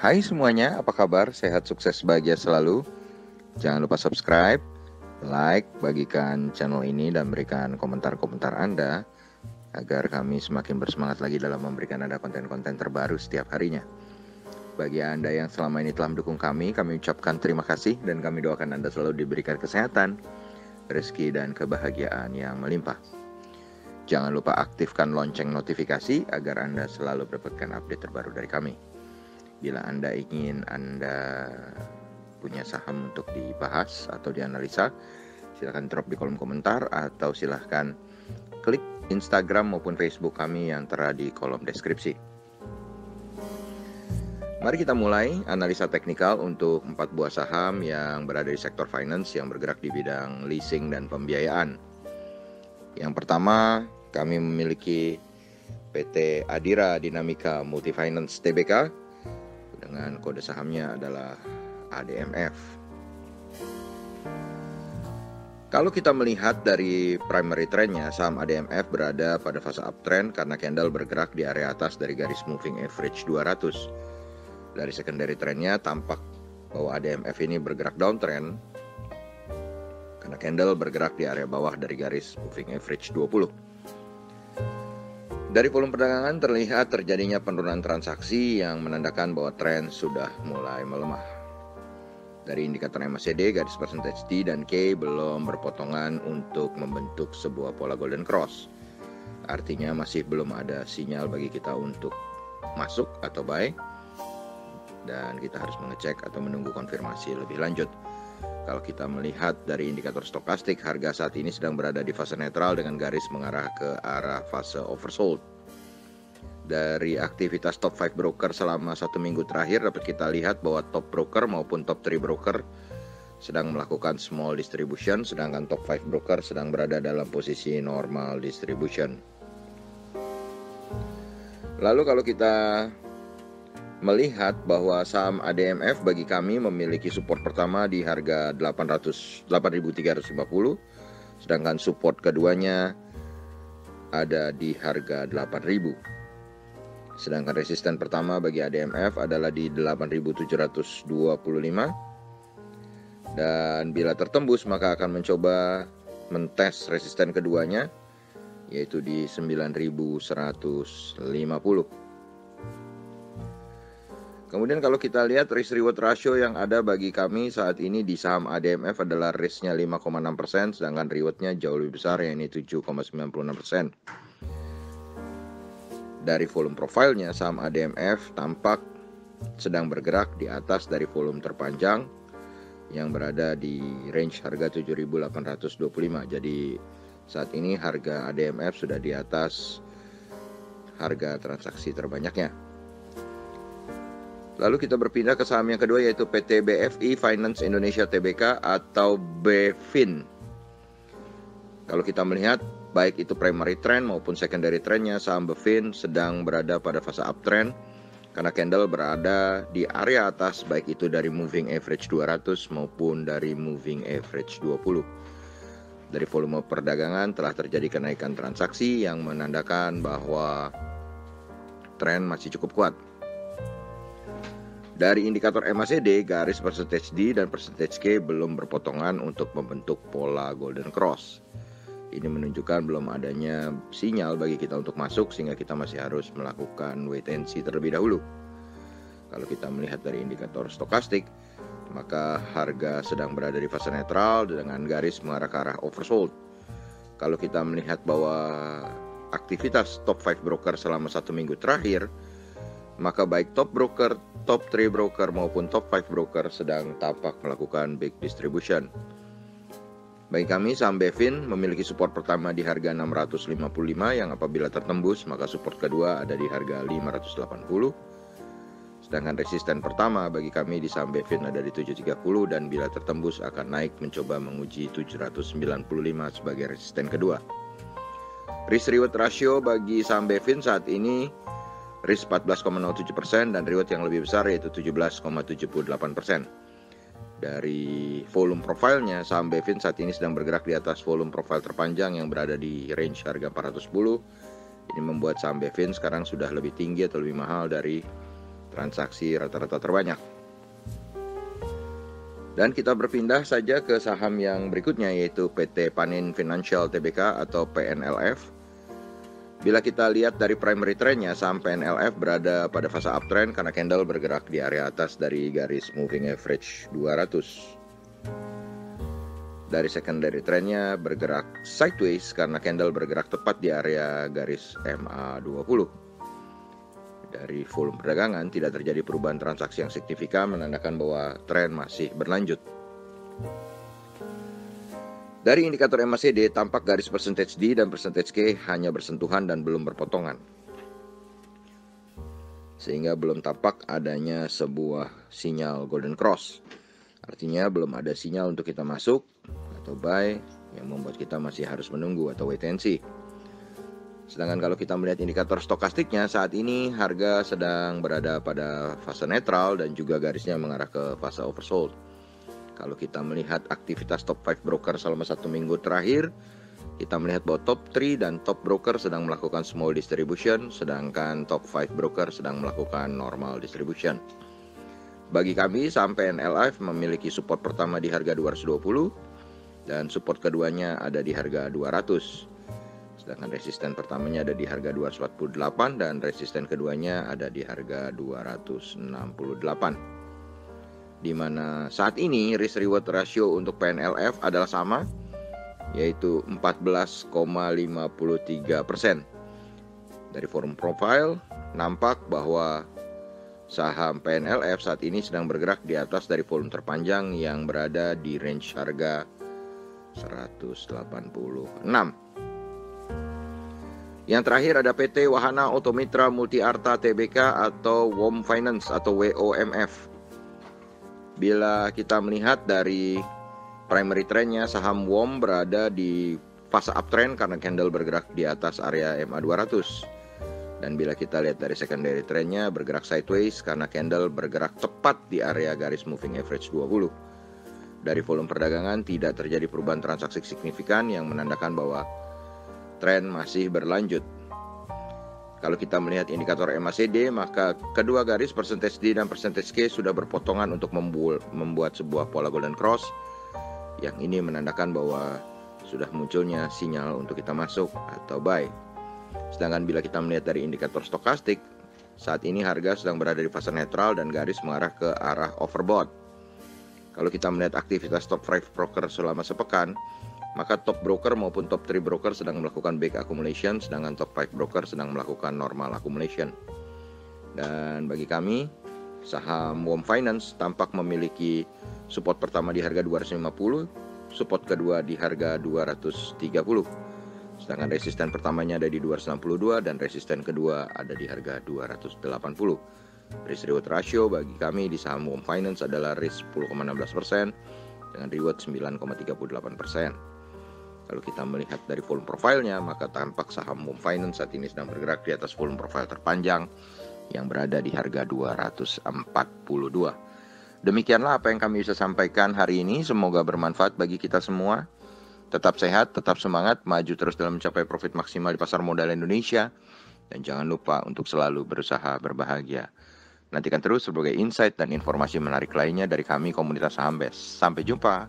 Hai semuanya, apa kabar? Sehat, sukses, bahagia selalu. Jangan lupa subscribe, like, bagikan channel ini dan berikan komentar-komentar Anda agar kami semakin bersemangat lagi dalam memberikan Anda konten-konten terbaru setiap harinya. Bagi Anda yang selama ini telah mendukung kami ucapkan terima kasih dan kami doakan Anda selalu diberikan kesehatan, rezeki, dan kebahagiaan yang melimpah. Jangan lupa aktifkan lonceng notifikasi agar Anda selalu mendapatkan update terbaru dari kami. Bila Anda ingin punya saham untuk dibahas atau dianalisa, silahkan drop di kolom komentar atau silahkan klik Instagram maupun Facebook kami yang terada di kolom deskripsi. Mari kita mulai analisa teknikal untuk 4 buah saham yang berada di sektor finance yang bergerak di bidang leasing dan pembiayaan. Yang pertama, kami memiliki PT Adira Dinamika Multifinance Tbk dengan kode sahamnya adalah ADMF. Kalau kita melihat dari primary trendnya, saham ADMF berada pada fase uptrend karena candle bergerak di area atas dari garis moving average 200. Dari secondary trendnya tampak bahwa ADMF ini bergerak downtrend karena candle bergerak di area bawah dari garis moving average 20. Dari volume perdagangan terlihat terjadinya penurunan transaksi yang menandakan bahwa tren sudah mulai melemah. Dari indikator MACD, garis percentage D dan K belum berpotongan untuk membentuk sebuah pola golden cross. Artinya masih belum ada sinyal bagi kita untuk masuk atau buy. Dan kita harus mengecek atau menunggu konfirmasi lebih lanjut. Kalau kita melihat dari indikator stokastik, harga saat ini sedang berada di fase netral dengan garis mengarah ke arah fase oversold. Dari aktivitas top 5 broker selama 1 minggu terakhir dapat kita lihat bahwa top broker maupun top 3 broker sedang melakukan small distribution, sedangkan top 5 broker sedang berada dalam posisi normal distribution. Lalu kalau kita melihat bahwa saham ADMF bagi kami memiliki support pertama di harga 8.350, sedangkan support keduanya ada di harga 8.000. Sedangkan resisten pertama bagi ADMF adalah di 8.725. Dan bila tertembus maka akan mencoba mentes resisten keduanya yaitu di 9.150. Kemudian kalau kita lihat risk reward ratio yang ada bagi kami saat ini di saham ADMF adalah risknya 5,6%, sedangkan rewardnya jauh lebih besar yaitu 7,96%. Dari volume profilnya, saham ADMF tampak sedang bergerak di atas dari volume terpanjang yang berada di range harga 7.825. Jadi saat ini harga ADMF sudah di atas harga transaksi terbanyaknya. Lalu kita berpindah ke saham yang kedua yaitu PT BFI Finance Indonesia Tbk atau BFIN. Kalau kita melihat baik itu primary trend maupun secondary trendnya, saham BFIN sedang berada pada fase uptrend karena candle berada di area atas baik itu dari moving average 200 maupun dari moving average 20. Dari volume perdagangan telah terjadi kenaikan transaksi yang menandakan bahwa tren masih cukup kuat. Dari indikator MACD, garis percentage D dan percentage K belum berpotongan untuk membentuk pola golden cross. Ini menunjukkan belum adanya sinyal bagi kita untuk masuk sehingga kita masih harus melakukan wait and see terlebih dahulu. Kalau kita melihat dari indikator stokastik, maka harga sedang berada di fase netral dengan garis mengarah ke arah oversold. Kalau kita melihat bahwa aktivitas top 5 broker selama 1 minggu terakhir, maka baik top broker, top 3 broker maupun top 5 broker sedang tampak melakukan big distribution. Bagi kami, saham BFIN memiliki support pertama di harga 655 yang apabila tertembus maka support kedua ada di harga 580. Sedangkan resisten pertama bagi kami di saham BFIN ada di 730 dan bila tertembus akan naik mencoba menguji 795 sebagai resisten kedua. Risk reward ratio bagi saham BFIN saat ini risk 14,07% dan reward yang lebih besar yaitu 17,78%. Dari volume profilnya, saham BFIN saat ini sedang bergerak di atas volume profil terpanjang yang berada di range harga 410. Ini membuat saham BFIN sekarang sudah lebih tinggi atau lebih mahal dari transaksi rata-rata terbanyak. Dan kita berpindah saja ke saham yang berikutnya, yaitu PT Panin Financial Tbk atau PNLF. Bila kita lihat dari primary trendnya, saham PNLF berada pada fase uptrend karena candle bergerak di area atas dari garis moving average 200. Dari secondary trendnya bergerak sideways karena candle bergerak tepat di area garis MA20. Dari volume perdagangan tidak terjadi perubahan transaksi yang signifikan, menandakan bahwa tren masih berlanjut. Dari indikator MACD tampak garis percentage D dan percentage K hanya bersentuhan dan belum berpotongan, sehingga belum tampak adanya sebuah sinyal golden cross. Artinya belum ada sinyal untuk kita masuk atau buy, yang membuat kita masih harus menunggu atau wait and see. Sedangkan kalau kita melihat indikator stokastiknya, saat ini harga sedang berada pada fase netral dan juga garisnya mengarah ke fase oversold. Kalau kita melihat aktivitas top 5 broker selama 1 minggu terakhir, kita melihat bahwa top 3 dan top broker sedang melakukan small distribution, sedangkan top 5 broker sedang melakukan normal distribution. Bagi kami, saham PNLF memiliki support pertama di harga 220 dan support keduanya ada di harga 200. Sedangkan resisten pertamanya ada di harga 248 dan resisten keduanya ada di harga 268. Di mana saat ini risk reward ratio untuk PNLF adalah sama, yaitu 14,53%. Dari forum profile nampak bahwa saham PNLF saat ini sedang bergerak di atas dari volume terpanjang yang berada di range harga 186. Yang terakhir ada PT Wahana Automitra Multi Arta Tbk atau WOM Finance atau WOMF. Bila kita melihat dari primary trendnya, saham WOM berada di fase uptrend karena candle bergerak di atas area MA200. Dan bila kita lihat dari secondary trendnya bergerak sideways karena candle bergerak tepat di area garis moving average 20. Dari volume perdagangan tidak terjadi perubahan transaksi signifikan yang menandakan bahwa tren masih berlanjut. Kalau kita melihat indikator MACD, maka kedua garis percentage D dan percentage K sudah berpotongan untuk membuat sebuah pola golden cross. Yang ini menandakan bahwa sudah munculnya sinyal untuk kita masuk atau buy. Sedangkan bila kita melihat dari indikator stokastik, saat ini harga sedang berada di fase netral dan garis mengarah ke arah overbought. Kalau kita melihat aktivitas top 5 broker selama sepekan, maka top broker maupun top 3 broker sedang melakukan big accumulation, sedangkan top 5 broker sedang melakukan normal accumulation. Dan bagi kami, saham WOM Finance tampak memiliki support pertama di harga 250, support kedua di harga 230. Sedangkan resisten pertamanya ada di 262 dan resisten kedua ada di harga 280. Risk reward ratio bagi kami di saham WOM Finance adalah risk 10,16% dengan reward 9,38%. Kalau kita melihat dari volume profilnya, maka tampak saham WOM Finance saat ini sedang bergerak di atas volume profile terpanjang yang berada di harga 242. Demikianlah apa yang kami bisa sampaikan hari ini. Semoga bermanfaat bagi kita semua. Tetap sehat, tetap semangat, maju terus dalam mencapai profit maksimal di pasar modal Indonesia. Dan jangan lupa untuk selalu berusaha berbahagia. Nantikan terus berbagai insight dan informasi menarik lainnya dari kami komunitas Saham Best. Sampai jumpa.